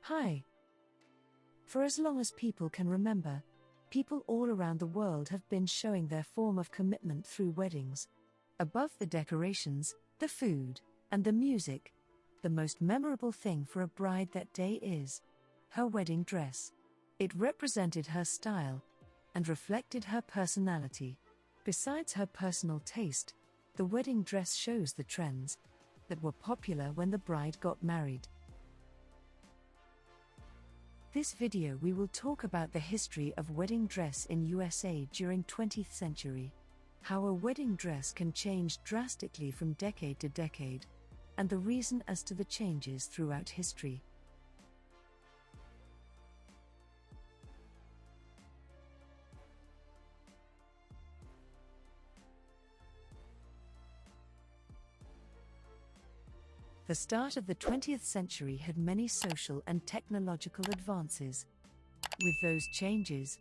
Hi. For as long as people can remember, people all around the world have been showing their form of commitment through weddings. Above the decorations, the food, and the music, the most memorable thing for a bride that day is her wedding dress. It represented her style and reflected her personality. Besides her personal taste, the wedding dress shows the trends that were popular when the bride got married. This video we will talk about the history of wedding dress in USA during 20th century, how a wedding dress can change drastically from decade to decade, and the reason as to the changes throughout history. The start of the 20th century had many social and technological advances. With those changes,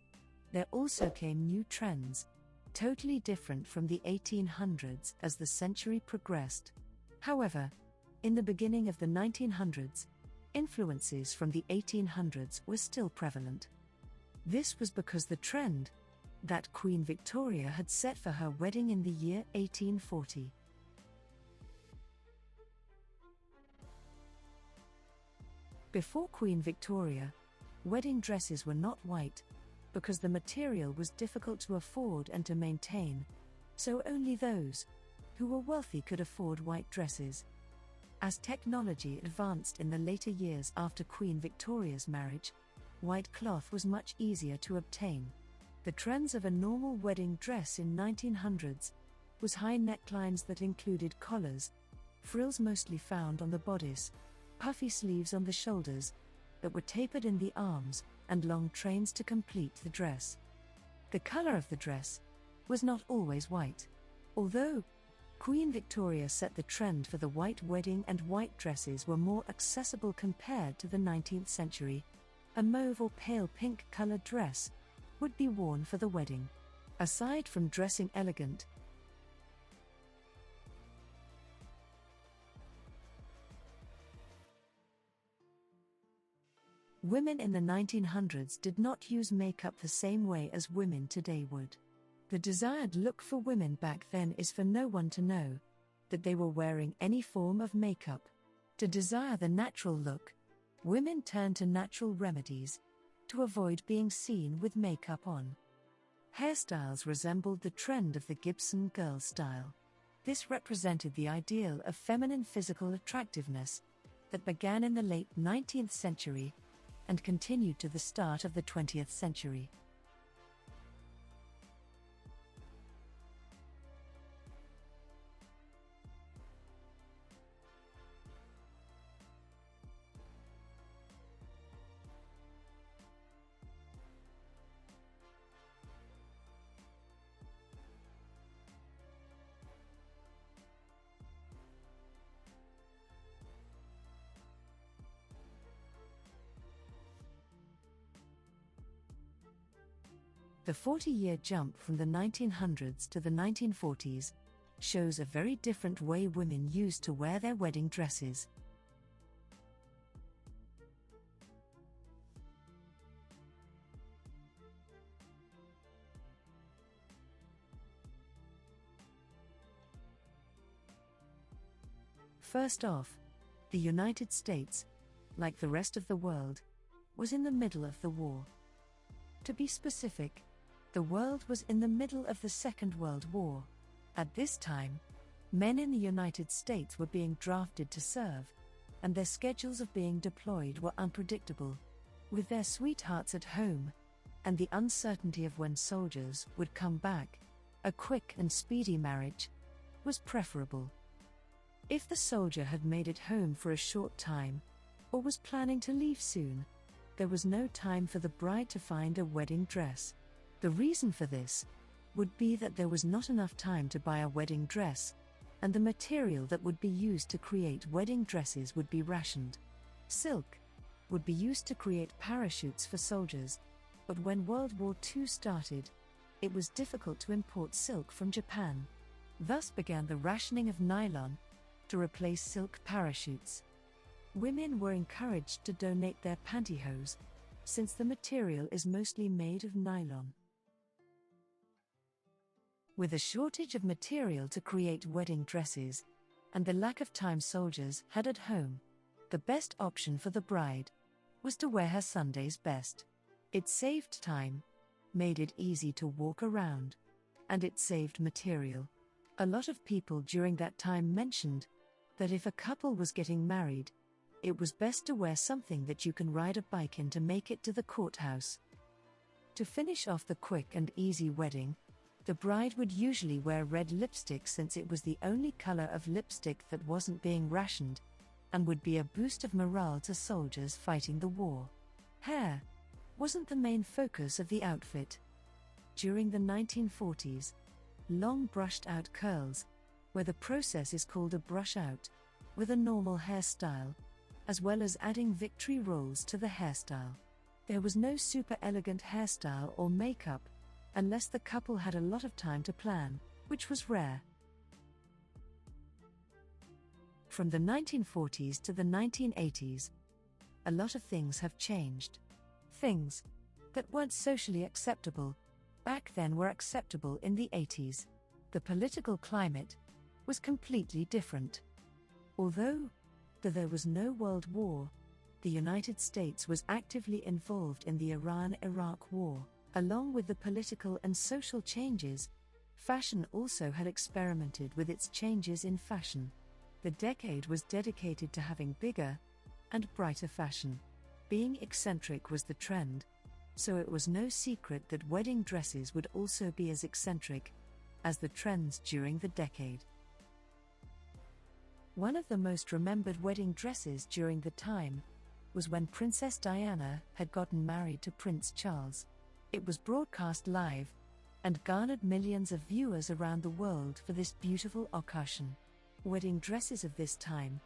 there also came new trends, totally different from the 1800s as the century progressed. However, in the beginning of the 1900s, influences from the 1800s were still prevalent. This was because the trend that Queen Victoria had set for her wedding in the year 1840. Before Queen Victoria, wedding dresses were not white, because the material was difficult to afford and to maintain, so only those who were wealthy could afford white dresses. As technology advanced in the later years after Queen Victoria's marriage, white cloth was much easier to obtain. The trends of a normal wedding dress in 1900s was high necklines that included collars, frills mostly found on the bodice, puffy sleeves on the shoulders that were tapered in the arms, and long trains to complete the dress. The color of the dress was not always white. Although Queen Victoria set the trend for the white wedding and white dresses were more accessible compared to the 19th century, a mauve or pale pink colored dress would be worn for the wedding. Aside from dressing elegant, women in the 1900s did not use makeup the same way as women today would. The desired look for women back then is for no one to know that they were wearing any form of makeup. To desire the natural look, women turned to natural remedies to avoid being seen with makeup on. Hairstyles resembled the trend of the Gibson Girl style. This represented the ideal of feminine physical attractiveness that began in the late 19th century and continued to the start of the 20th century. The 40-year jump from the 1900s to the 1940s shows a very different way women used to wear their wedding dresses. First off, the United States, like the rest of the world, was in the middle of the war. To be specific, the world was in the middle of the Second World War. At this time, men in the United States were being drafted to serve, and their schedules of being deployed were unpredictable. With their sweethearts at home, and the uncertainty of when soldiers would come back, a quick and speedy marriage was preferable. If the soldier had made it home for a short time, or was planning to leave soon, there was no time for the bride to find a wedding dress. The reason for this would be that there was not enough time to buy a wedding dress, and the material that would be used to create wedding dresses would be rationed. Silk would be used to create parachutes for soldiers, but when World War II started, it was difficult to import silk from Japan. Thus began the rationing of nylon to replace silk parachutes. Women were encouraged to donate their pantyhose, since the material is mostly made of nylon. With a shortage of material to create wedding dresses, and the lack of time soldiers had at home, the best option for the bride was to wear her Sunday's best. It saved time, made it easy to walk around, and it saved material. A lot of people during that time mentioned that if a couple was getting married, it was best to wear something that you can ride a bike in to make it to the courthouse. To finish off the quick and easy wedding, the bride would usually wear red lipstick since it was the only color of lipstick that wasn't being rationed, and would be a boost of morale to soldiers fighting the war. Hair wasn't the main focus of the outfit. During the 1940s, long brushed-out curls, where the process is called a brush-out, with a normal hairstyle, as well as adding victory rolls to the hairstyle. There was no super elegant hairstyle or makeup, unless the couple had a lot of time to plan, which was rare. From the 1940s to the 1980s, a lot of things have changed. Things that weren't socially acceptable back then were acceptable in the 80s. The political climate was completely different. Although there was no World War, the United States was actively involved in the Iran-Iraq War. Along with the political and social changes, fashion also had experimented with its changes in fashion. The decade was dedicated to having bigger and brighter fashion. Being eccentric was the trend, so it was no secret that wedding dresses would also be as eccentric as the trends during the decade. One of the most remembered wedding dresses during the time was when Princess Diana had gotten married to Prince Charles. It was broadcast live and garnered millions of viewers around the world for this beautiful occasion. Wedding dresses of this time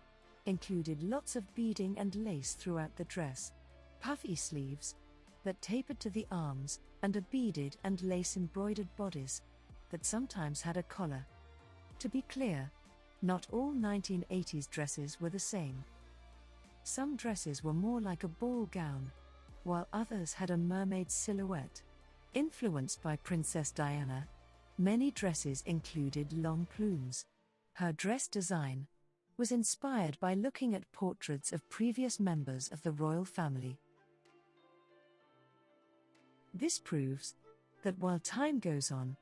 included lots of beading and lace throughout the dress, puffy sleeves that tapered to the arms, and a beaded and lace-embroidered bodice that sometimes had a collar. To be clear, not all 1980s dresses were the same. Some dresses were more like a ball gown, while others had a mermaid silhouette. Influenced by Princess Diana, many dresses included long plumes. Her dress design was inspired by looking at portraits of previous members of the royal family. This proves that while time goes on,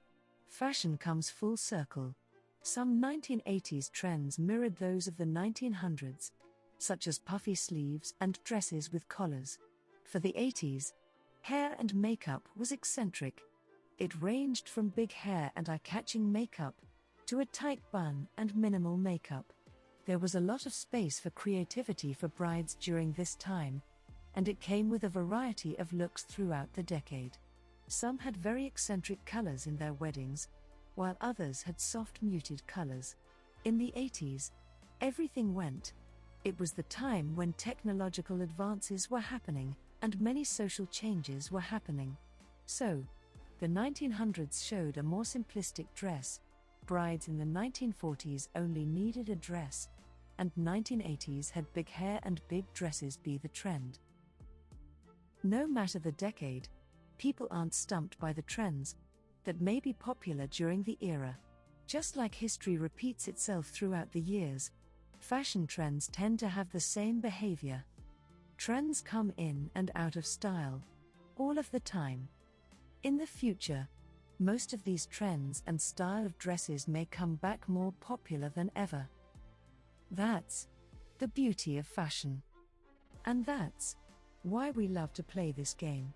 fashion comes full circle. Some 1980s trends mirrored those of the 1900s, such as puffy sleeves and dresses with collars. For the 80s, hair and makeup was eccentric. It ranged from big hair and eye-catching makeup to a tight bun and minimal makeup. There was a lot of space for creativity for brides during this time, and it came with a variety of looks throughout the decade. Some had very eccentric colors in their weddings, while others had soft muted colors. In the 80s, everything went. It was the time when technological advances were happening, and many social changes were happening. So, the 1900s showed a more simplistic dress. Brides in the 1940s only needed a dress, and 1980s had big hair and big dresses be the trend. No matter the decade, people aren't stumped by the trends that may be popular during the era. Just like history repeats itself throughout the years, fashion trends tend to have the same behavior. Trends come in and out of style, all of the time. In the future, most of these trends and style of dresses may come back more popular than ever. That's the beauty of fashion. And that's why we love to play this game.